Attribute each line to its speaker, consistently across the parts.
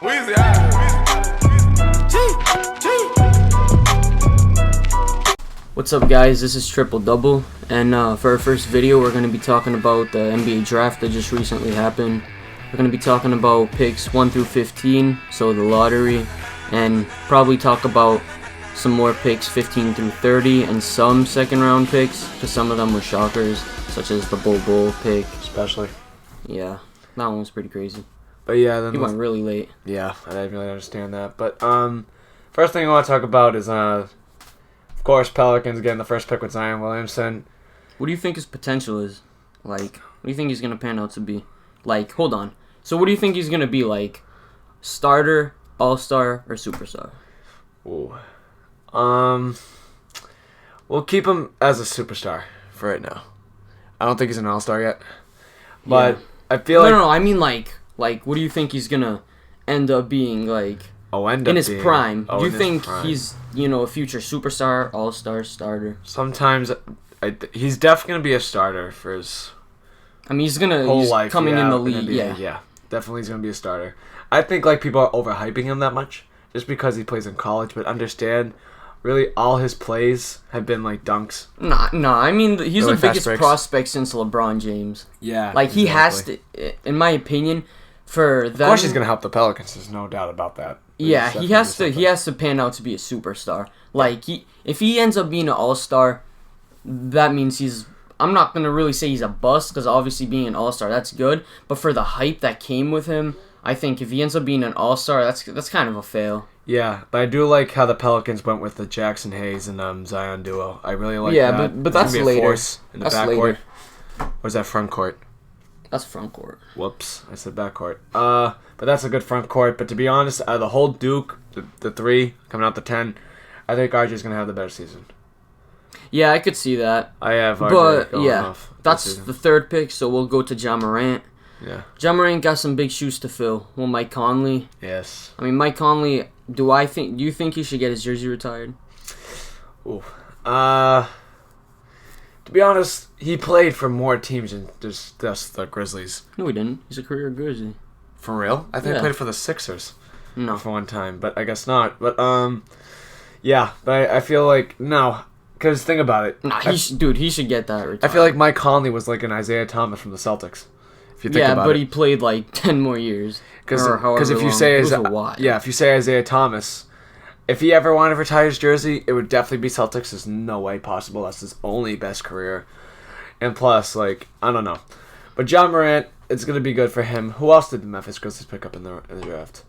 Speaker 1: Weezy,
Speaker 2: What's up, guys? This is Triple Double, and for our first video we're going to be talking about the NBA draft that just recently happened. We're going to be talking about picks 1 through 15, so the lottery, and probably talk about some more picks 15 through 30 and some second round picks, because some of them were shockers, such as the Bull pick.
Speaker 3: Especially.
Speaker 2: Yeah, that one was pretty crazy.
Speaker 3: But yeah, then
Speaker 2: He went really late.
Speaker 3: Yeah, I didn't really understand that. But first thing I want to talk about is of course Pelicans getting the first pick with Zion Williamson.
Speaker 2: What do you think his potential is? Like, what do you think he's gonna pan out to be? Like, hold on. So what do you think he's gonna be like? Starter, all-star, or superstar?
Speaker 3: Ooh. We'll keep him as a superstar for right now. I don't think he's an all-star yet. But
Speaker 2: Yeah.
Speaker 3: I feel
Speaker 2: No, I mean like, what do you think he's gonna end up being like in his prime? Do you think he's, a future superstar, all-star, starter?
Speaker 3: Sometimes he's definitely gonna be a starter for his
Speaker 2: I mean, he's
Speaker 3: whole life.
Speaker 2: coming in the
Speaker 3: in
Speaker 2: league.
Speaker 3: NBA,
Speaker 2: Yeah.
Speaker 3: Definitely he's gonna be a starter. I think people are overhyping him that much just because he plays in college, but understand. Really, all his plays have been like dunks.
Speaker 2: Nah. I mean, he's the
Speaker 3: Really fast
Speaker 2: biggest
Speaker 3: breaks.
Speaker 2: prospect since LeBron James.
Speaker 3: Yeah,
Speaker 2: Like, he has to, in my opinion, for them.
Speaker 3: Of course, he's gonna help the Pelicans. There's no doubt about that.
Speaker 2: Yeah,
Speaker 3: He's
Speaker 2: he
Speaker 3: definitely
Speaker 2: has to.
Speaker 3: something.
Speaker 2: He has to pan out to be a superstar. Like, if he ends up being an all-star, that means he's. I'm not gonna really say he's a bust, because obviously being an all-star, that's good. But for the hype that came with him, I think if he ends up being an all-star, that's kind of a fail.
Speaker 3: Yeah, but I do like how the Pelicans went with the Jackson Hayes and Zion duo. I really like
Speaker 2: Yeah,
Speaker 3: that.
Speaker 2: but
Speaker 3: It's
Speaker 2: that's
Speaker 3: gonna be a
Speaker 2: later.
Speaker 3: force in the
Speaker 2: That's
Speaker 3: backcourt.
Speaker 2: later.
Speaker 3: Or is that front court?
Speaker 2: That's front court.
Speaker 3: Whoops, I said backcourt. But that's a good front court. But to be honest, the whole Duke, the 3 coming out the 10, I think RJ's gonna have the better season.
Speaker 2: Yeah, I could see that.
Speaker 3: I have RJ
Speaker 2: But
Speaker 3: going
Speaker 2: yeah,
Speaker 3: off this
Speaker 2: that's
Speaker 3: season.
Speaker 2: the third pick. So we'll go to Ja Morant.
Speaker 3: Yeah.
Speaker 2: Ja Morant got some big shoes to fill. Well, Mike Conley.
Speaker 3: Yes.
Speaker 2: I mean, Mike Conley. Do you think he should get his jersey retired?
Speaker 3: Ooh. To be honest, he played for more teams than just the Grizzlies.
Speaker 2: No, he didn't. He's a career Grizzly.
Speaker 3: For real? I think
Speaker 2: Yeah.
Speaker 3: he played for the Sixers
Speaker 2: No.
Speaker 3: for one time, but I guess not. But yeah. But I feel like no, because think about it.
Speaker 2: Nah, he should get that retired.
Speaker 3: I feel like Mike Conley was like an Isaiah Thomas from the Celtics. If you think
Speaker 2: yeah,
Speaker 3: about
Speaker 2: but
Speaker 3: it.
Speaker 2: he played like 10 more years.
Speaker 3: Because if you say if you say Isaiah Thomas, if he ever wanted to retire his jersey, it would definitely be Celtics. There's no way possible. That's his only best career. And plus, I don't know. But Ja Morant, it's gonna be good for him. Who else did the Memphis Grizzlies pick up in the draft?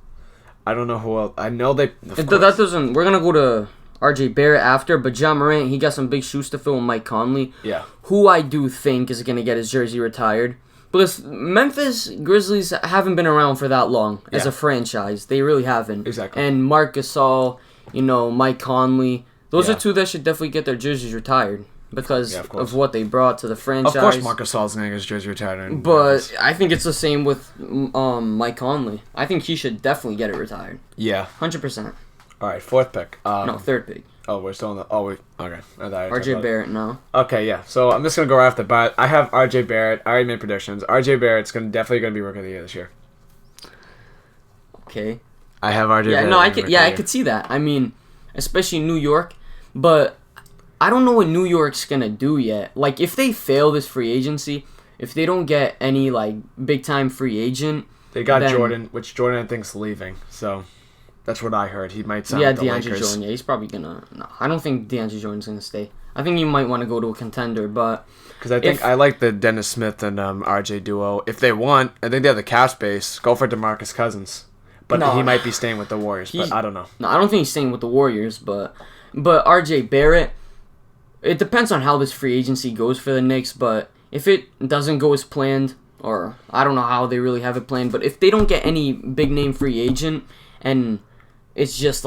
Speaker 3: I don't know who else. I know they.
Speaker 2: That doesn't. We're gonna go to R.J. Barrett after, but Ja Morant, he got some big shoes to fill with Mike Conley.
Speaker 3: Yeah.
Speaker 2: Who I do think is gonna get his jersey retired. Because Memphis Grizzlies haven't been around for that long as
Speaker 3: Yeah.
Speaker 2: a franchise. They really haven't.
Speaker 3: Exactly.
Speaker 2: And Marc Gasol, Mike Conley, those
Speaker 3: Yeah.
Speaker 2: are two that should definitely get their jerseys retired because
Speaker 3: Yeah, of
Speaker 2: of what they brought to the franchise.
Speaker 3: Of course, Marc Gasol's gonna get his jersey retired. in
Speaker 2: But
Speaker 3: Memphis.
Speaker 2: I think it's the same with Mike Conley. I think he should definitely get it retired.
Speaker 3: yeah.
Speaker 2: 100%.
Speaker 3: All right, fourth pick.
Speaker 2: No, third pick.
Speaker 3: Oh, we're still in the. Oh, okay. I thought I talked
Speaker 2: R.J.
Speaker 3: about it.
Speaker 2: Barrett, no.
Speaker 3: Okay, yeah. So I'm just gonna go right off the bat. I have RJ Barrett. I already made predictions. RJ Barrett's definitely gonna be rookie of the year this year.
Speaker 2: Okay.
Speaker 3: I have RJ.
Speaker 2: Yeah,
Speaker 3: Barrett
Speaker 2: no, I
Speaker 3: as
Speaker 2: could.
Speaker 3: rookie
Speaker 2: Yeah,
Speaker 3: of
Speaker 2: I
Speaker 3: the year.
Speaker 2: could see that. I mean, especially in New York, but I don't know what New York's gonna do yet. Like, if they fail this free agency, if they don't get any big time free agent,
Speaker 3: They got
Speaker 2: then-
Speaker 3: Jordan, which Jordan I think's leaving. So that's what I heard. He might sign
Speaker 2: yeah,
Speaker 3: with the
Speaker 2: DeAndre
Speaker 3: Lakers.
Speaker 2: Jordan. Yeah, he's probably gonna. No, I don't think DeAndre Jordan's gonna stay. I think he might want to go to a contender, but
Speaker 3: Because I think
Speaker 2: If-
Speaker 3: I like the Dennis Smith and RJ duo. If they want, I think they have the cap space. Go for DeMarcus Cousins, but
Speaker 2: No.
Speaker 3: he might be staying with the Warriors. But
Speaker 2: He-
Speaker 3: I don't know.
Speaker 2: no, I don't think he's staying with the Warriors. But RJ Barrett, it depends on how this free agency goes for the Knicks. But if it doesn't go as planned, or I don't know how they really have it planned, but if they don't get any big name free agent and it's just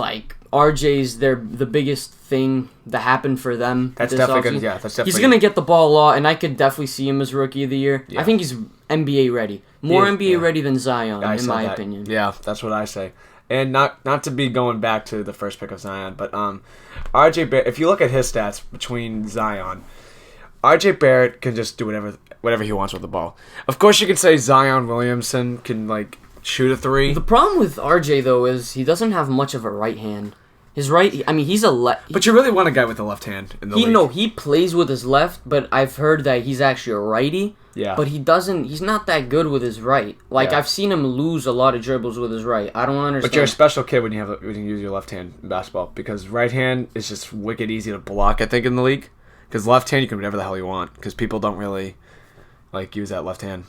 Speaker 2: RJ's the biggest thing that happened for them.
Speaker 3: That's
Speaker 2: this
Speaker 3: definitely
Speaker 2: offseason.
Speaker 3: gonna. Yeah, that's definitely.
Speaker 2: He's gonna get the ball a lot, and I could definitely see him as rookie of the year.
Speaker 3: Yeah.
Speaker 2: I think he's NBA ready, more
Speaker 3: He is,
Speaker 2: NBA
Speaker 3: yeah.
Speaker 2: ready than Zion,
Speaker 3: I
Speaker 2: in
Speaker 3: said
Speaker 2: my
Speaker 3: that.
Speaker 2: opinion.
Speaker 3: Yeah, that's what I say. And not to be going back to the first pick of Zion, but RJ Barrett. If you look at his stats between Zion, RJ Barrett can just do whatever he wants with the ball. Of course, you could say Zion Williamson can shoot a three.
Speaker 2: The problem with RJ though is he doesn't have much of a right hand. His right, I mean, he's a left.
Speaker 3: But you really want a guy with a left hand in the league.
Speaker 2: No, he plays with his left, but I've heard that he's actually a righty.
Speaker 3: Yeah.
Speaker 2: But he's not that good with his right. Like, I've seen him lose a lot of dribbles with his right. I don't understand.
Speaker 3: But you're a special kid when you use your left hand in basketball, because right hand is just wicked easy to block, I think, in the league. Because left hand, you can do whatever the hell you want, because people don't really, like, use that left hand.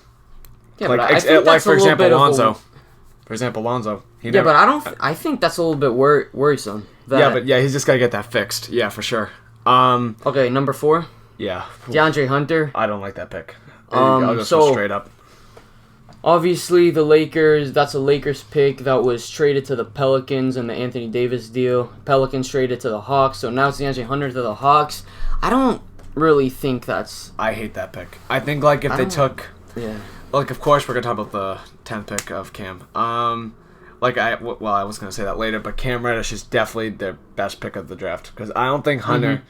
Speaker 2: Yeah, like, but I think that's
Speaker 3: for
Speaker 2: a little
Speaker 3: example,
Speaker 2: bit
Speaker 3: Lonzo.
Speaker 2: of
Speaker 3: For example, Lonzo.
Speaker 2: I think that's a little bit worrisome.
Speaker 3: He's just got to get that fixed. Yeah, for sure.
Speaker 2: Okay, number 4.
Speaker 3: Yeah.
Speaker 2: DeAndre Hunter.
Speaker 3: I don't like that pick. I'll go straight up.
Speaker 2: Obviously, the Lakers, that's a Lakers pick that was traded to the Pelicans in the Anthony Davis deal. Pelicans traded to the Hawks, so now it's DeAndre Hunter to the Hawks. I don't really think that's...
Speaker 3: I hate that pick. I think, like, if they took...
Speaker 2: Yeah.
Speaker 3: Like, of course, we're going to talk about the 10th pick of Cam. I was going to say that later, but Cam Reddish is definitely their best pick of the draft. Because I don't think Hunter...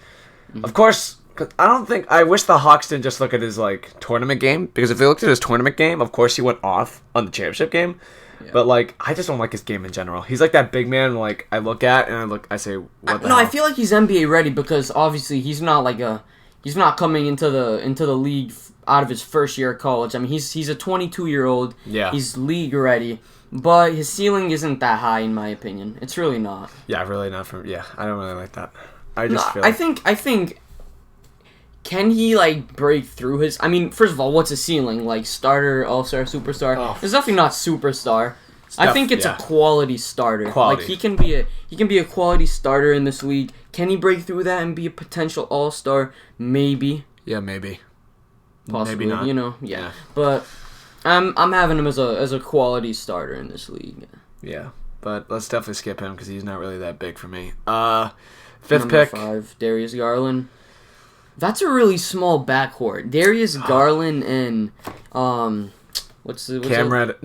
Speaker 3: Mm-hmm. Of course... Cause I wish the Hawks didn't just look at his, like, tournament game. Because if they looked at his tournament game, of course he went off on the championship game. Yeah. But, like, I just don't like his game in general. He's like that big man, like, I look at and I say, what the hell?
Speaker 2: I feel like he's NBA ready because, obviously, he's not coming into the league out of his first year of college. I mean, he's a 22-year-old.
Speaker 3: Yeah.
Speaker 2: He's league ready. But his ceiling isn't that high, in my opinion. It's really not.
Speaker 3: Yeah, really not. I don't really like that. I
Speaker 2: think... Can he, like, break through his... I mean, first of all, what's his ceiling? Like, starter, all-star, superstar?
Speaker 3: Oh.
Speaker 2: It's definitely not superstar. I think it's a quality starter.
Speaker 3: Quality.
Speaker 2: Like, he can be a quality starter in this league. Can he break through that and be a potential all-star? Maybe.
Speaker 3: Yeah, maybe.
Speaker 2: Possibly,
Speaker 3: maybe not.
Speaker 2: Yeah. But I'm having him as a quality starter in this league.
Speaker 3: Yeah, but let's definitely skip him because he's not really that big for me. 5th
Speaker 2: Number
Speaker 3: pick.
Speaker 2: 5, Darius Garland. That's a really small backcourt. Darius Garland and
Speaker 3: Cam Reddish.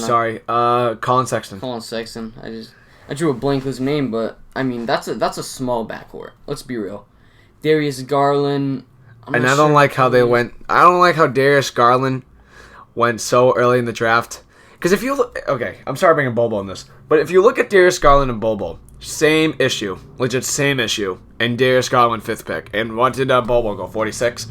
Speaker 3: Sorry. Colin Sexton.
Speaker 2: Colin Sexton. I drew a blank with his name, but I mean that's a small backcourt. Let's be real. Darius Garland.
Speaker 3: I don't like how they went. I don't like how Darius Garland went so early in the draft. Because if you look, okay, I'm sorry bringing Bobo in this, but if you look at Darius Garland and Bobo, same issue, legit same issue, and Darius Garland 5th pick. And what did Bobo go? 46.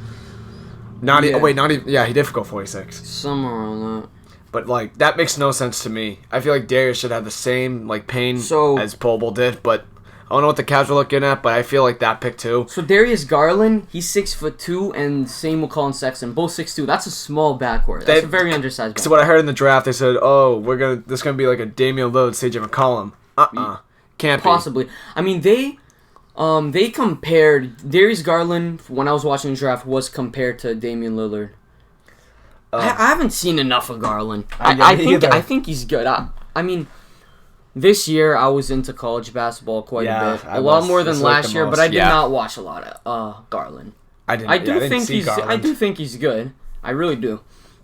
Speaker 3: Not even. Yeah, he did go 46.
Speaker 2: Somewhere around that.
Speaker 3: But like that makes no sense to me. I feel like Darius should have the same like pain as Bobo did, but I don't know what the Cavs are looking at, but I feel like that pick too.
Speaker 2: So Darius Garland, he's 6'2", and same with Colin Sexton, both 6'2". That's a small backcourt. That's a very undersized backcourt.
Speaker 3: So what I heard in the draft, they said, "Oh, this is gonna be like a Damian Lillard, CJ McCollum." Can't
Speaker 2: possibly. I mean, they compared Darius Garland when I was watching the draft was compared to Damian Lillard. I haven't seen enough of Garland. I think he's good. I mean. This year, I was into college basketball quite a bit. A lot more than last year, but I did not watch a lot of Garland. I do think he's good. I really do.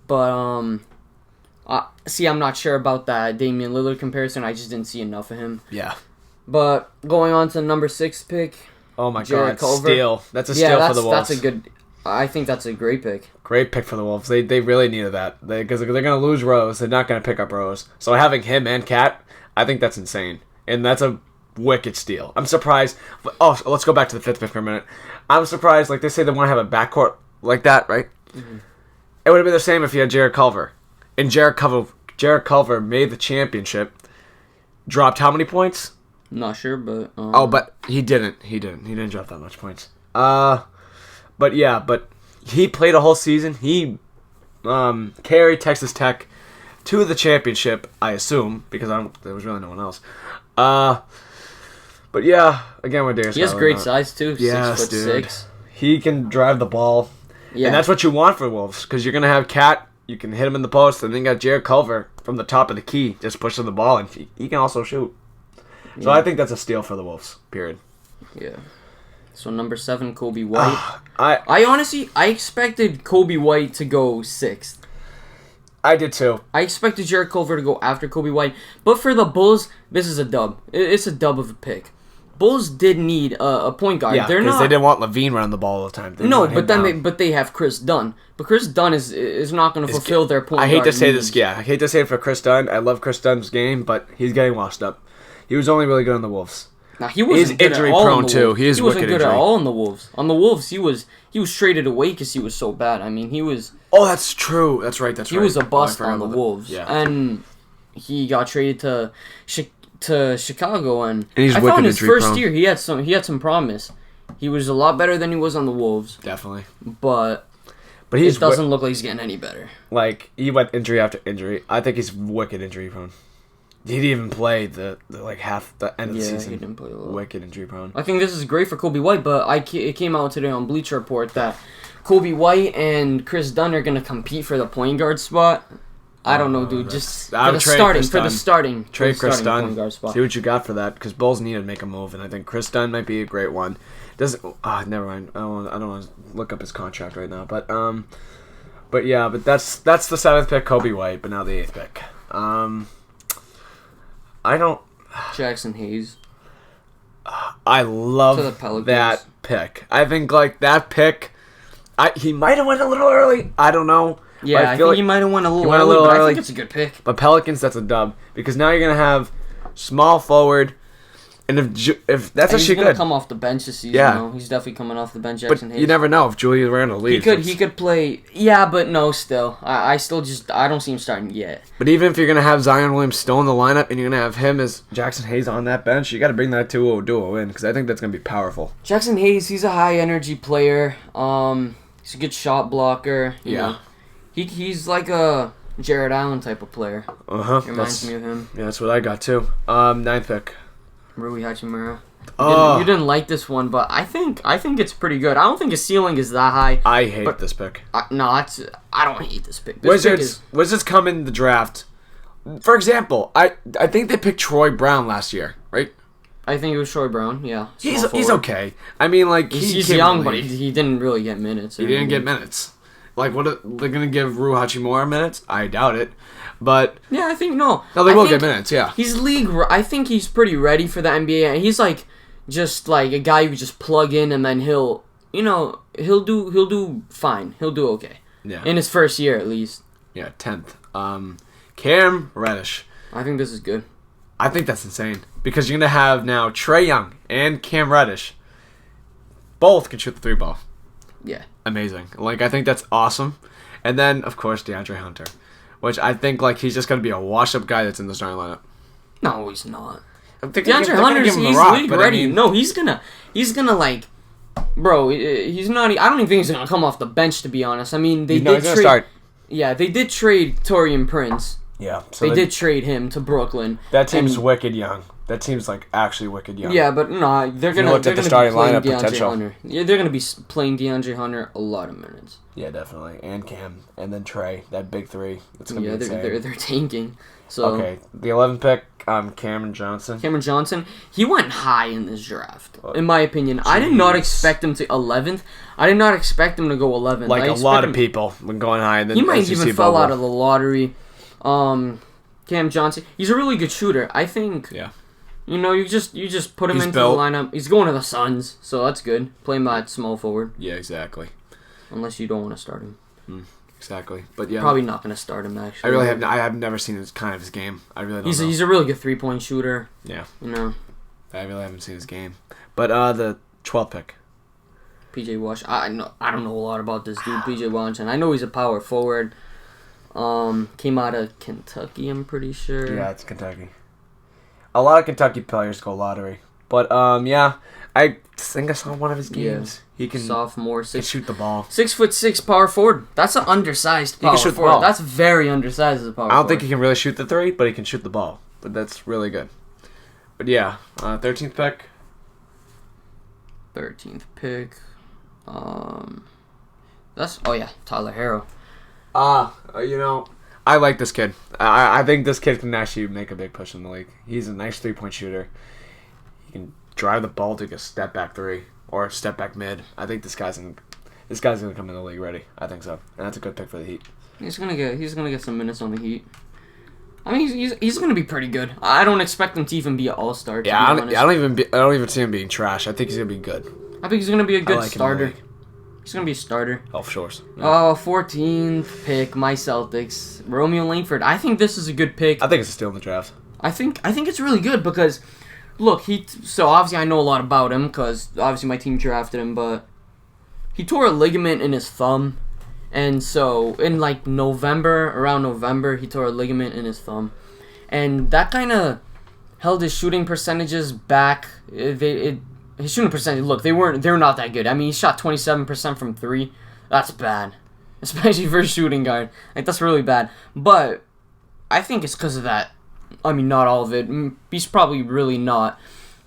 Speaker 2: But, I'm not sure about that Damian Lillard comparison. I just didn't see enough of him.
Speaker 3: Yeah.
Speaker 2: But, going on to the number 6 pick.
Speaker 3: Oh my God, steal. That's a steal for the Wolves.
Speaker 2: I think that's a great pick.
Speaker 3: Great pick for the Wolves. They really needed that. Because they're going to lose Rose. They're not going to pick up Rose. So having him and Cat... I think that's insane. And that's a wicked steal. I'm surprised. Oh, let's go back to the 5th pick for a minute. I'm surprised, like they say they want to have a backcourt like that, right? Mm-hmm. It would have been the same if you had Jarrett Culver. And Jarrett Culver made the championship. Dropped how many points?
Speaker 2: Not sure, but...
Speaker 3: but he didn't. He didn't drop that much points. But he played a whole season. He carried Texas Tech to the championship, I assume, because there was really no one else. But yeah, again with Darius.
Speaker 2: He has great size too.
Speaker 3: Yes,
Speaker 2: 6'6".
Speaker 3: He can drive the ball. Yeah, and that's what you want for Wolves, because you're gonna have Cat. You can hit him in the post, and then you got Jarrett Culver from the top of the key, just pushing the ball, and he can also shoot. So I think that's a steal for the Wolves. Period.
Speaker 2: Yeah. So number 7, Kobe White. I expected Kobe White to go 6th.
Speaker 3: I did too.
Speaker 2: I expected Jarrett Culver to go after Kobe White. But for the Bulls, this is a dub. It's a dub of a pick. Bulls did need a point guard.
Speaker 3: Yeah, because they didn't want LaVine running the ball all the time.
Speaker 2: They have Chris Dunn. But Chris Dunn is not going to fulfill their point guard.
Speaker 3: I hate to say this, I hate to say it for Chris Dunn. I love Chris Dunn's game, but he's getting washed up. He was only really good on the Wolves.
Speaker 2: Now he wasn't
Speaker 3: He's injury prone too.
Speaker 2: He wasn't good at all on the Wolves. On the Wolves, he was traded away because he was so bad. I mean, he was.
Speaker 3: Oh, that's true. That's right.
Speaker 2: He was a bust on the Wolves.
Speaker 3: Yeah.
Speaker 2: And he got traded to Chicago, and
Speaker 3: he's
Speaker 2: I thought in his first
Speaker 3: prone.
Speaker 2: year he had some promise. He was a lot better than he was on the Wolves.
Speaker 3: Definitely.
Speaker 2: But
Speaker 3: it
Speaker 2: doesn't look like he's getting any better.
Speaker 3: Like, he went injury after injury. I think he's wicked injury prone. He didn't even play the half the end of the season.
Speaker 2: He didn't play a lot.
Speaker 3: Wicked injury prone.
Speaker 2: I think this is great for Kobe White, but it came out today on Bleacher Report that Kobe White and Chris Dunn are going to compete for the point guard spot. I don't know, dude. Just for the starting
Speaker 3: Chris Dunn.
Speaker 2: point guard spot.
Speaker 3: See what you got for that, because Bulls need to make a move, and I think Chris Dunn might be a great one. Never mind. I don't want to look up his contract right now, but that's the 7th pick, Kobe White, but now the 8th pick.
Speaker 2: Jackson Hayes.
Speaker 3: I love that pick. I think that pick. He might have went a little early. I don't know.
Speaker 2: Yeah, I think he might have went a little early, but I think it's a good pick.
Speaker 3: But Pelicans, that's a dub, because now you're gonna have small forward, and if that's actually good,
Speaker 2: he's gonna come off the bench this season. Yeah, though. He's definitely coming off the bench. Jackson Hayes.
Speaker 3: You never know if Julius Randle leaves.
Speaker 2: He could play. Yeah, but no, still, I don't see him starting yet.
Speaker 3: But even if you're gonna have Zion Williams still in the lineup, and you're gonna have him as Jackson Hayes on that bench, you got to bring that duo in, because I think that's gonna be powerful.
Speaker 2: Jackson Hayes, he's a high energy player. He's a good shot blocker. You know. He's like a Jared Allen type of player. Reminds me of him.
Speaker 3: Yeah, that's what I got too. 9th pick.
Speaker 2: Rui Hachimura. You didn't like this one, but I think it's pretty good. I don't think his ceiling is that high.
Speaker 3: I hate this pick.
Speaker 2: I don't hate this pick.
Speaker 3: Wizards come in the draft. For example, I think they picked Troy Brown last year, right?
Speaker 2: I think it was Troy Brown. Yeah,
Speaker 3: he's okay. I mean, like
Speaker 2: he's young, but he didn't really get minutes.
Speaker 3: He didn't get minutes. Like, what they're gonna give Rui Hachimura minutes? I doubt it. But
Speaker 2: yeah, I think no.
Speaker 3: No, they will get minutes. Yeah,
Speaker 2: he's league. I think he's pretty ready for the NBA. He's just like a guy you just plug in, and then he'll do fine. He'll do okay.
Speaker 3: Yeah,
Speaker 2: in his first year at least.
Speaker 3: Yeah, 10th. Cam Reddish.
Speaker 2: I think this is good.
Speaker 3: I think that's insane, because you're gonna have now Trae Young and Cam Reddish. Both can shoot the 3-ball.
Speaker 2: Yeah.
Speaker 3: Amazing. Like, I think that's awesome. And then, of course, DeAndre Hunter, which I think he's just going to be a wash-up guy that's in the starting lineup.
Speaker 2: No, he's not.
Speaker 3: DeAndre Hunter's
Speaker 2: he's league ready. No, he's gonna bro, he's not. I don't even think he's gonna come off the bench, to be honest. I mean, they did trade. Start. Yeah, they did trade Taurean Prince.
Speaker 3: Yeah,
Speaker 2: so they did trade him to Brooklyn.
Speaker 3: That team's wicked young. That team's actually wicked young.
Speaker 2: Yeah, but no, they're gonna be playing DeAndre Hunter. Yeah, they're gonna be playing DeAndre Hunter a lot of minutes.
Speaker 3: Yeah, definitely, and Cam, and then Trae, that big three. It's gonna be
Speaker 2: insane. They're tanking. So
Speaker 3: okay, the 11th pick, Cameron Johnson.
Speaker 2: Cameron Johnson, he went high in this draft, in my opinion. I did not expect him to 11th. I did not expect him to go 11th.
Speaker 3: Like a lot of people when going high, and then
Speaker 2: he might even fell out of the lottery. Cam Johnson, he's a really good shooter. I think.
Speaker 3: Yeah.
Speaker 2: You just put him into the lineup. He's going to the Suns, so that's good. Play him at small forward.
Speaker 3: Yeah, exactly.
Speaker 2: Unless you don't want to start him.
Speaker 3: Exactly, but yeah,
Speaker 2: probably not going to start him actually.
Speaker 3: I have never seen his game. I really don't.
Speaker 2: He's a really good 3-point shooter.
Speaker 3: Yeah.
Speaker 2: I
Speaker 3: really haven't seen his game, but the 12th pick.
Speaker 2: PJ Washington. I don't know a lot about this dude, PJ Washington. I know he's a power forward. Came out of Kentucky, I'm pretty sure.
Speaker 3: Yeah, it's Kentucky. A lot of Kentucky players go lottery. But, yeah, I think I saw one of his games.
Speaker 2: Yeah. He can sophomore,
Speaker 3: can shoot the ball.
Speaker 2: 6'6" power forward. That's an undersized power forward. The ball. That's very undersized as a power forward.
Speaker 3: I don't think he can really shoot the 3, but he can shoot the ball. But that's really good. But, yeah, 13th pick.
Speaker 2: 13th pick. Tyler Herro.
Speaker 3: I like this kid. I think this kid can actually make a big push in the league. He's a nice 3-point shooter. He can drive the ball to a step back 3 or step back mid. I think this guy's gonna come in the league ready. I think so, and that's a good pick for the Heat.
Speaker 2: He's gonna get some minutes on the Heat. I mean, he's going to be pretty good. I don't expect him to even be an all-star.
Speaker 3: Yeah, I don't even see him being trash. I think he's going to be good.
Speaker 2: I think he's going to be a good starter. He's going to be a starter.
Speaker 3: Oh, for sure.
Speaker 2: Yeah. 14th pick, my Celtics. Romeo Langford. I think this is a good pick.
Speaker 3: I think it's a steal in the draft.
Speaker 2: I think it's really good because, look, so obviously I know a lot about him because obviously my team drafted him, but he tore a ligament in his thumb. And so, in like around November, he tore a ligament in his thumb. And that kind of held his shooting percentages back. His shooting percentage, look, they're not that good. I mean, he shot 27% from 3. That's bad. Especially for a shooting guard. Like, that's really bad. But I think it's because of that. I mean, not all of it. He's probably really not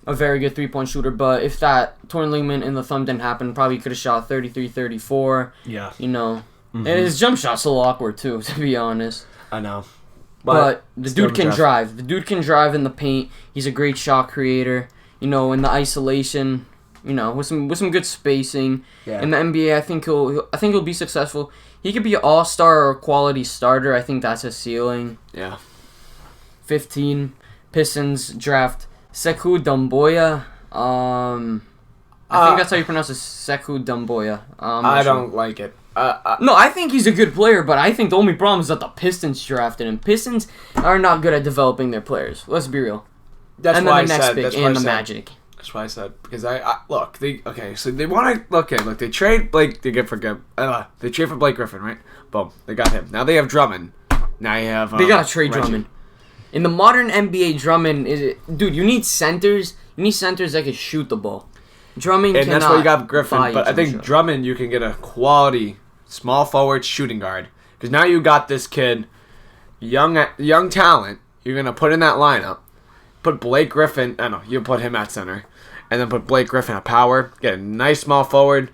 Speaker 2: a very good three-point shooter, but if that torn ligament in the thumb didn't happen, probably could have shot 33, 34.
Speaker 3: Yeah.
Speaker 2: You know. Mm-hmm. And his jump shot's a little awkward, too, to be honest.
Speaker 3: I know.
Speaker 2: But the dude can drive. The dude can drive in the paint. He's a great shot creator. You know, in the isolation, you know, with some good spacing.
Speaker 3: Yeah.
Speaker 2: In the NBA, I think he'll be successful. He could be an all-star or a quality starter. I think that's his ceiling.
Speaker 3: Yeah.
Speaker 2: 15, Pistons draft Sekou Doumbouya. I think that's how you pronounce it, Sekou Doumbouya.
Speaker 3: I don't like it.
Speaker 2: No, I think he's a good player, but I think the only problem is that the Pistons drafted him. Pistons are not good at developing their players. Let's be real.
Speaker 3: That's why I said.
Speaker 2: Pick, and the Magic.
Speaker 3: That's why I said, because look, so they want to they trade Blake. They trade for Blake Griffin, right? Boom, they got him. Now they have Drummond. Now you have
Speaker 2: they gotta trade Drummond. In the modern NBA, Drummond dude. You need centers. You need centers that can shoot the ball. Drummond
Speaker 3: and
Speaker 2: cannot.
Speaker 3: That's why you got Griffin. But I think Drummond, you can get a quality small forward shooting guard, because now you got this kid, young talent. You're gonna put in that lineup. Put Blake Griffin. I don't know. You put him at center, and then put Blake Griffin at power. Get a nice small forward.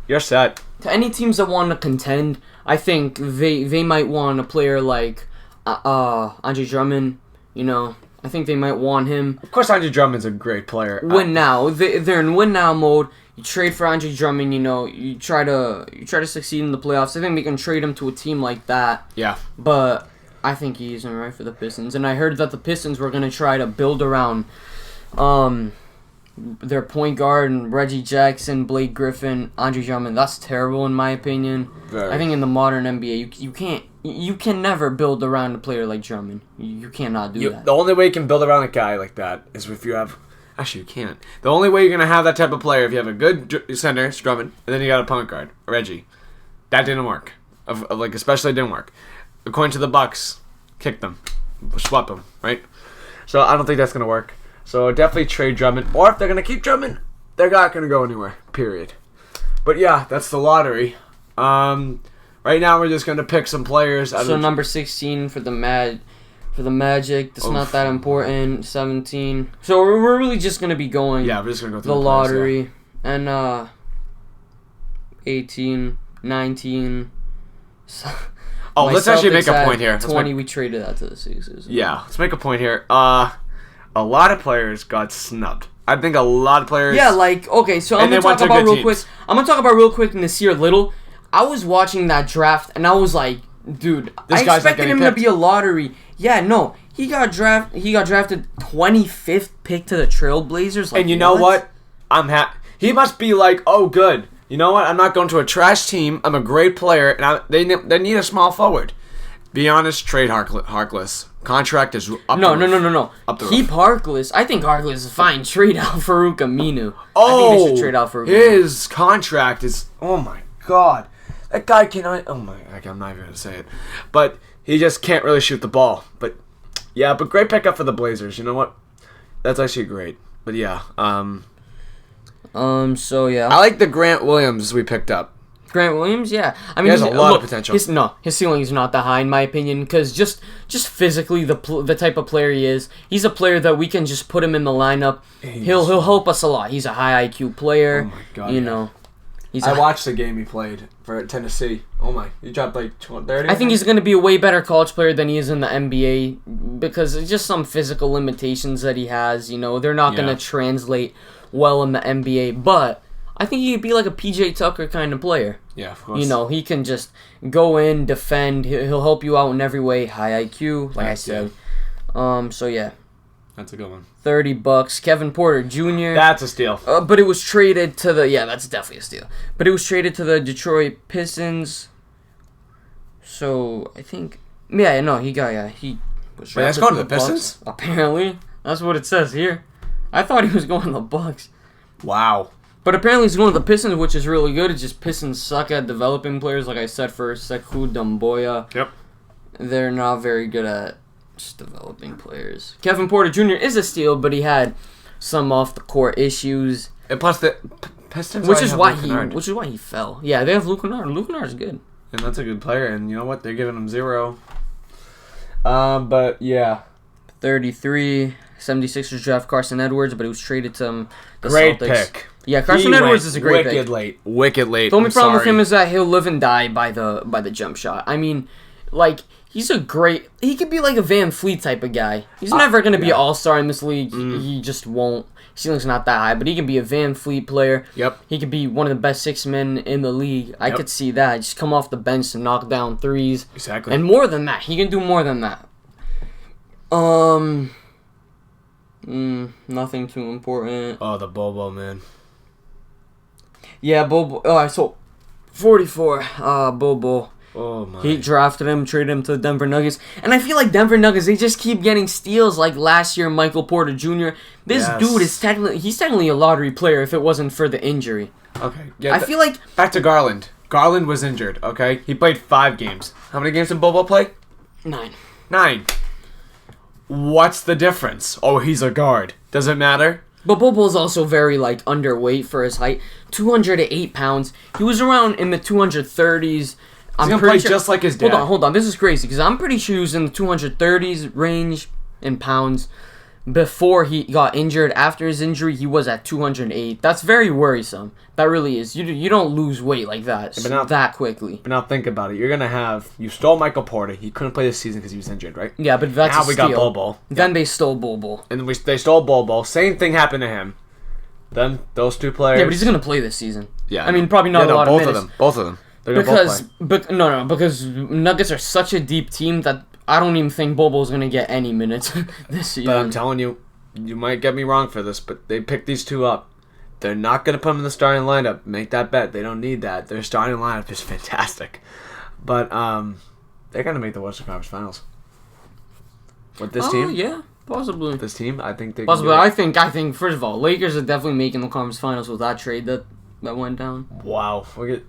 Speaker 3: You're set.
Speaker 2: To any teams that want to contend, I think they might want a player like Andre Drummond. You know, I think they might want him.
Speaker 3: Of course, Andre Drummond's a great player.
Speaker 2: Win now. They're in win now mode. You trade for Andre Drummond. You know, you try to succeed in the playoffs. I think they can trade him to a team like that.
Speaker 3: Yeah.
Speaker 2: But I think he isn't right for the Pistons. And I heard that the Pistons were going to try to build around their point guard and Reggie Jackson, Blake Griffin, Andre Drummond. That's terrible in my opinion.
Speaker 3: Very.
Speaker 2: I think in the modern NBA, you can never build around a player like Drummond. You cannot do that.
Speaker 3: The only way you can build around a guy like that is if you have... Actually, you can't. The only way you're going to have that type of player if you have a good center, Drummond, and then you got a point guard, Reggie. That didn't work. Especially didn't work. According to the Bucks, kick them, swap them, right? So I don't think that's gonna work. So definitely trade Drummond, or if they're gonna keep Drummond, they're not gonna go anywhere. Period. But yeah, that's the lottery. Right now we're just gonna pick some players.
Speaker 2: So number 16 for the Magic. That's not that important. 17. So we're really just gonna be going.
Speaker 3: Yeah, we're just gonna go through
Speaker 2: the lottery
Speaker 3: players, yeah.
Speaker 2: And 18, 19.
Speaker 3: Oh, let's actually make a point here.
Speaker 2: 20, we traded that to the Sixers.
Speaker 3: Yeah, let's make a point here. A lot of players got snubbed. I think a lot of players...
Speaker 2: Yeah, okay, so I'm going to talk about real quick. I'm going to talk about real quick Nasir Little. I was watching that draft, and I was like, dude, I expected him to be a lottery. Yeah, no, he got drafted 25th pick to the Trailblazers.
Speaker 3: And you know what? I'm happy. He must be like, oh, good. You know what? I'm not going to a trash team. I'm a great player, and they need a small forward. Be honest, trade Harkless. Contract is up.
Speaker 2: No.
Speaker 3: Keep
Speaker 2: Harkless. I think Harkless is fine. Trade out Farouk Aminu.
Speaker 3: Oh,
Speaker 2: I think they should trade out Farouk
Speaker 3: his contract is. Oh my god, that guy cannot. Oh my, I'm not even gonna say it, but he just can't really shoot the ball. But yeah, great pickup for the Blazers. You know what? That's actually great. But yeah,
Speaker 2: So yeah,
Speaker 3: I like the Grant Williams we picked up.
Speaker 2: Grant Williams, yeah. I mean,
Speaker 3: he has a lot of potential.
Speaker 2: His ceiling is not that high in my opinion, because just physically the type of player he is, he's a player that we can just put him in the lineup. He'll help us a lot. He's a high IQ player.
Speaker 3: Oh my god,
Speaker 2: you know.
Speaker 3: I watched the game he played for Tennessee. Oh my, he dropped like 30.
Speaker 2: I think he's going to be a way better college player than he is in the NBA, because it's just some physical limitations that he has. You know, they're not going to translate well in the NBA, but I think he could be like a PJ Tucker kind of player.
Speaker 3: Yeah, of course.
Speaker 2: You know, he can just go in, defend. He'll help you out in every way. High IQ, like I said. So yeah.
Speaker 3: That's a good one.
Speaker 2: $30. Kevin Porter Jr.
Speaker 3: That's a steal.
Speaker 2: But it was traded to the... Yeah, that's definitely a steal. But it was traded to the Detroit Pistons. So, I think... Yeah, no, he got... Yeah, he was
Speaker 3: Wait, let's go to the Pistons?
Speaker 2: Bucks, apparently. That's what it says here. I thought he was going to the Bucks.
Speaker 3: Wow.
Speaker 2: But apparently he's going to the Pistons, which is really good. It's just Pistons suck at developing players, like I said, for Sekou Doumbouya.
Speaker 3: Yep.
Speaker 2: They're not very good at... just developing players. Kevin Porter Jr. is a steal, but he had some off the court issues.
Speaker 3: And plus the Pistons,
Speaker 2: which is why he fell. Yeah, they have Luke Kennard. Luke Kennard's good,
Speaker 3: and that's a good player. And you know what? They're giving him 0. But yeah,
Speaker 2: 33. 76ers draft Carson Edwards, but he was traded to the
Speaker 3: great
Speaker 2: Celtics.
Speaker 3: Pick.
Speaker 2: Yeah, Carson Edwards is a great pick.
Speaker 3: Wicked late.
Speaker 2: The only problem with him is that he'll live and die by the jump shot. I mean, like. He could be like a Van Fleet type of guy. He's never going to be an all-star in this league. He just won't. His ceiling's not that high, but he can be a Van Fleet player.
Speaker 3: Yep.
Speaker 2: He could be one of the best 6 men in the league. I could see that. Just come off the bench and knock down threes.
Speaker 3: Exactly.
Speaker 2: And more than that. He can do more than that. Nothing too important.
Speaker 3: Oh, the Bobo, man.
Speaker 2: Yeah, Bobo. Oh, so 44. Bobo.
Speaker 3: Oh my.
Speaker 2: He drafted him, traded him to the Denver Nuggets. And I feel like Denver Nuggets, they just keep getting steals like last year, Michael Porter Jr. This dude is technically a lottery player if it wasn't for the injury.
Speaker 3: Okay. Yeah,
Speaker 2: I feel like...
Speaker 3: Back to Garland. Garland was injured, okay? He played 5 games. How many games did Bobo play?
Speaker 2: 9.
Speaker 3: 9. What's the difference? Oh, he's a guard. Does it matter?
Speaker 2: But Bobo's also very, like, underweight for his height. 208 pounds. He was around in the 230s.
Speaker 3: He's going to play just like his dad.
Speaker 2: Hold on. This is crazy because I'm pretty sure he was in the 230s range in pounds before he got injured. After his injury, he was at 208. That's very worrisome. That really is. You don't lose weight like that that quickly.
Speaker 3: But now think about it. You're going to have... You stole Michael Porter. He couldn't play this season because he was injured, right?
Speaker 2: Yeah, but that's
Speaker 3: now
Speaker 2: a steal.
Speaker 3: We got Bobo.
Speaker 2: Then they stole Bobo.
Speaker 3: And they stole Bobo. Same thing happened to him. Then those 2 players...
Speaker 2: Yeah, but he's going to play this season.
Speaker 3: Yeah.
Speaker 2: I mean, probably not a lot of minutes.
Speaker 3: Both of them.
Speaker 2: Because Nuggets are such a deep team that I don't even think Bobo's gonna get any minutes this season.
Speaker 3: But I'm telling you, you might get me wrong for this, but they picked these 2 up. They're not gonna put them in the starting lineup. Make that bet. They don't need that. Their starting lineup is fantastic. But they're gonna make the Western Conference Finals with this team.
Speaker 2: Yeah, possibly.
Speaker 3: This team, I think they
Speaker 2: possibly. I think first of all, Lakers are definitely making the conference finals with that trade that went down.
Speaker 3: Wow, look at.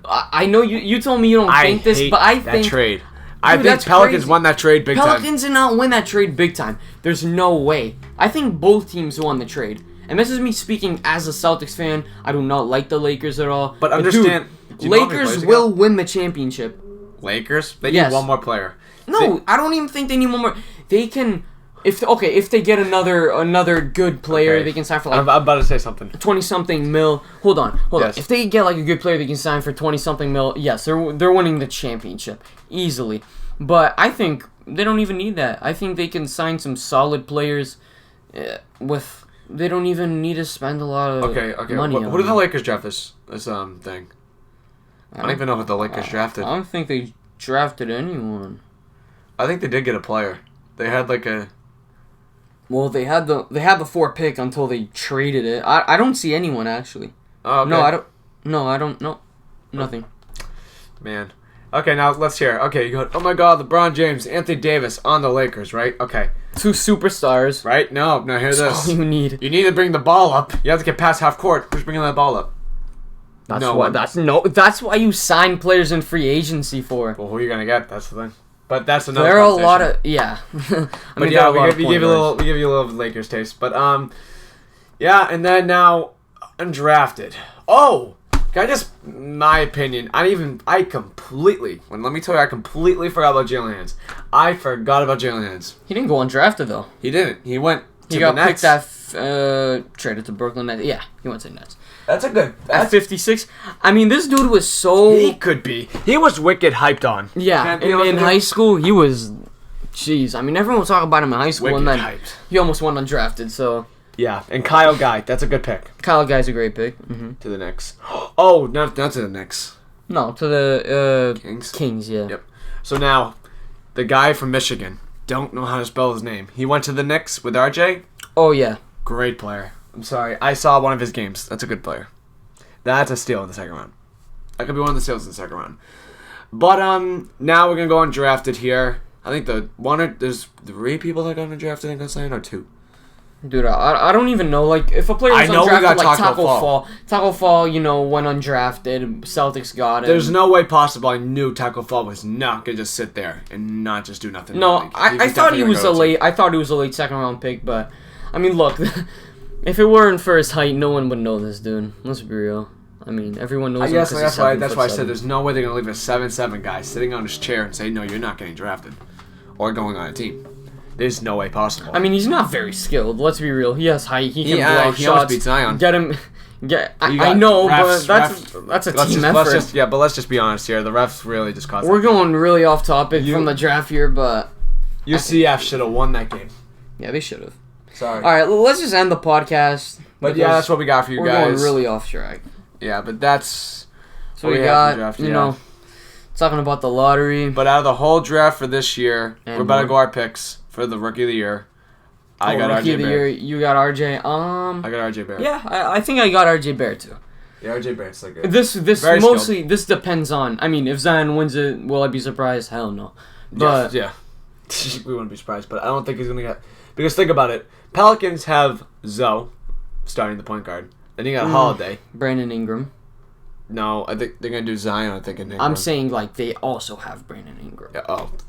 Speaker 2: I know you told me you don't think this, but I think
Speaker 3: that trade. I think Pelicans won that trade big time.
Speaker 2: Pelicans did not win that trade big time. There's no way. I think both teams won the trade. And this is me speaking as a Celtics fan. I do not like the Lakers at all.
Speaker 3: But understand,
Speaker 2: dude, Lakers will win the championship.
Speaker 3: Lakers? They need one more player.
Speaker 2: No, I don't even think they need one more. They can... If they get another good player, they can sign for like...
Speaker 3: I'm about to say something.
Speaker 2: 20-something mil. Hold on. If they get like a good player, they can sign for 20-something mil. Yes, they're winning the championship easily. But I think they don't even need that. I think they can sign some solid players with... They don't even need to spend a lot of money on
Speaker 3: Who did the Lakers draft this thing? I don't even know who the Lakers drafted.
Speaker 2: I don't think they drafted anyone.
Speaker 3: I think they did get a player. They had like a...
Speaker 2: Well, they had the 4th pick until they traded it. I don't see anyone actually.
Speaker 3: Oh, okay.
Speaker 2: No, I don't. No, nothing.
Speaker 3: Man. Okay, now let's hear. Okay, you go. Oh my God, LeBron James, Anthony Davis on the Lakers, right? Okay.
Speaker 2: 2 superstars.
Speaker 3: Right? No. Hear this.
Speaker 2: That's all you need.
Speaker 3: You need to bring the ball up. You have to get past half court. Who's bringing that ball up?
Speaker 2: That's why you sign players in free agency for.
Speaker 3: Well, who are you gonna get? That's the thing. But that's another.
Speaker 2: There are a lot of we give
Speaker 3: you a little Lakers taste. But yeah, and then now undrafted. Oh, my opinion. I completely forgot about Jalen Hands. I forgot about Jalen Hands.
Speaker 2: He didn't go undrafted though.
Speaker 3: He didn't. He went to
Speaker 2: the Nets. He got picked traded to Brooklyn Nets. Yeah, he went to the Nets.
Speaker 3: That's a good...
Speaker 2: At 56. I mean, this dude was so...
Speaker 3: He could be. He was wicked hyped on.
Speaker 2: Yeah, in high school, he was... Jeez, I mean, everyone was talking about him in high school,
Speaker 3: wicked
Speaker 2: and then
Speaker 3: hyped.
Speaker 2: He almost went undrafted, so...
Speaker 3: Yeah, and Kyle Guy. That's a good pick.
Speaker 2: Kyle Guy's a great pick.
Speaker 3: To the Knicks. Oh, not to the Knicks.
Speaker 2: No, to the
Speaker 3: Kings.
Speaker 2: Kings, yeah.
Speaker 3: Yep. So now, the guy from Michigan. Don't know how to spell his name. He went to the Knicks with RJ.
Speaker 2: Oh, yeah.
Speaker 3: Great player. I'm sorry. I saw one of his games. That's a good player. That's a steal in the second round. That could be one of the steals in the second round. But now we're gonna go undrafted here. I think there's 3 people that got undrafted and got signed, or 2.
Speaker 2: Dude, I don't even know. Like, if a player was undrafted, like Taco Fall, went undrafted. Celtics got him.
Speaker 3: There's no way possible. I knew Taco Fall was not gonna just sit there and not just do nothing.
Speaker 2: No, I thought he was a late. I thought he was a late second round pick, but I mean, look, if it weren't for his height, no one would know this dude. Let's be real. I mean, everyone knows.
Speaker 3: That's why I said there's no way they're gonna leave a 7'7" guy sitting on his chair and say, "No, you're not getting drafted," or going on a team. There's no way possible.
Speaker 2: I mean, he's not very skilled. Let's be real. He has height. He can block
Speaker 3: he
Speaker 2: shots.
Speaker 3: always beats Zion.
Speaker 2: Get him. I know, but that's a team effort.
Speaker 3: But let's just be honest here. The refs really just cost.
Speaker 2: We're going really off topic from the draft here, but
Speaker 3: UCF should have won that game.
Speaker 2: Yeah, they should have.
Speaker 3: Sorry.
Speaker 2: All right, let's just end the podcast.
Speaker 3: But yeah, that's what we got for you guys.
Speaker 2: We're going really off track.
Speaker 3: Yeah, but that's
Speaker 2: what we got. Draft, talking about the lottery.
Speaker 3: But out of the whole draft for this year, we're about to go our picks for the Rookie of the Year. I got RJ Barrett.
Speaker 2: You got RJ.
Speaker 3: I got RJ Barrett.
Speaker 2: Yeah, I think I got RJ Barrett too.
Speaker 3: Yeah, RJ Barrett's like good.
Speaker 2: This mostly skilled. This depends on. I mean, if Zion wins it, will I be surprised? Hell no. But
Speaker 3: yeah. We wouldn't be surprised, but I don't think he's gonna get. Because think about it, Pelicans have Zoe starting the point guard. Then you got Holiday,
Speaker 2: Brandon Ingram.
Speaker 3: No, I think they're gonna do Zion. I think in Ingram.
Speaker 2: I'm saying like they also have Brandon Ingram.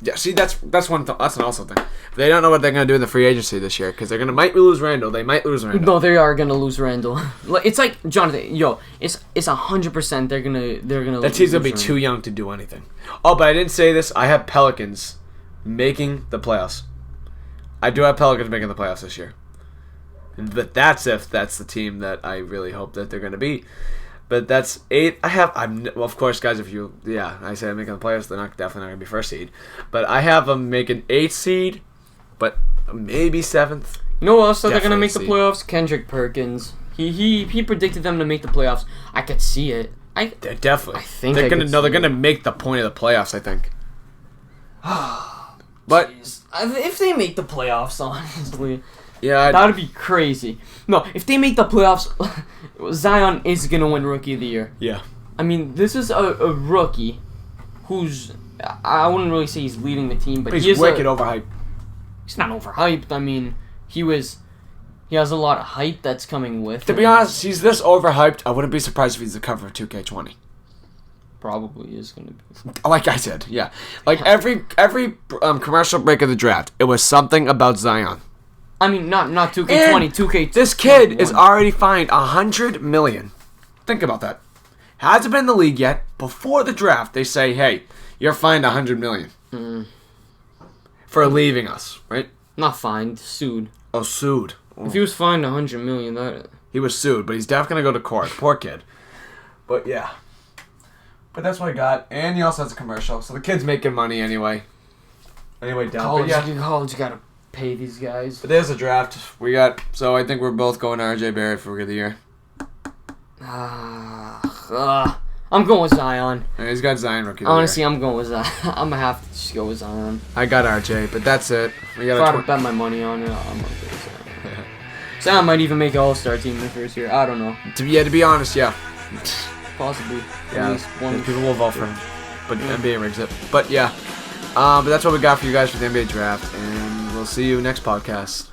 Speaker 3: Yeah. See, that's one. That's an also thing. They don't know what they're gonna do in the free agency this year because might lose Randall. They might lose Randall.
Speaker 2: No, they are gonna lose Randall. It's like Jonathan. It's 100%. They're gonna.
Speaker 3: That team's gonna be too young to do anything. Oh, but I didn't say this. I have Pelicans making the playoffs. I do have Pelicans making the playoffs this year. But that's if that's the team that I really hope that they're gonna be. But that's 8. Well, of course, guys. I say I'm making the playoffs. They're definitely not gonna be first seed. But I have them making 8th seed, but maybe 7th.
Speaker 2: You know what else they're gonna make the playoffs? Kendrick Perkins. He predicted them to make the playoffs. I could see it.
Speaker 3: They're definitely.
Speaker 2: I think
Speaker 3: they're gonna make the point of the playoffs. I think. But
Speaker 2: if they make the playoffs, honestly.
Speaker 3: Yeah,
Speaker 2: that would be crazy. No, if they make the playoffs, Zion is gonna win Rookie of the Year.
Speaker 3: Yeah.
Speaker 2: I mean, this is a rookie who's I wouldn't really say he's leading the team, but
Speaker 3: he's wicked overhyped.
Speaker 2: He's not overhyped. I mean, he has a lot of hype that's coming with.
Speaker 3: To be honest, he's this overhyped. I wouldn't be surprised if he's the cover of 2K20.
Speaker 2: Probably is gonna be.
Speaker 3: Like I said, yeah. Like every commercial break of the draft, it was something about Zion.
Speaker 2: I mean, not 2K20, 2K.
Speaker 3: This kid is already fined $100 million. Think about that. Hasn't been in the league yet. Before the draft, they say, "Hey, you're fined $100 million for leaving us." Right?
Speaker 2: Not fined, sued.
Speaker 3: Oh, sued. Oh.
Speaker 2: If he was fined $100 million,
Speaker 3: he was sued, but he's definitely gonna go to court. Poor kid. But yeah. But that's what I got, and he also has a commercial, so the kid's making money anyway. Anyway, down.
Speaker 2: College, you gotta pay these guys.
Speaker 3: But there's a draft we got, so I think we're both going to RJ Barrett for Rookie of the Year.
Speaker 2: I'm going with Zion.
Speaker 3: Yeah, he's got Zion Rookie of the Year.
Speaker 2: Honestly, I'm going with Zion. I'm gonna have to just go with Zion.
Speaker 3: I got RJ, but that's it. We got
Speaker 2: if I had to bet my money on it, I'm gonna go with Zion. Zion might even make an All-Star team in the first year. I don't know.
Speaker 3: To be honest, yeah.
Speaker 2: Possibly.
Speaker 3: Yeah, at least one. People will vote for him, but NBA rigs it. But yeah, but that's what we got for you guys for the NBA draft, and we'll see you next podcast.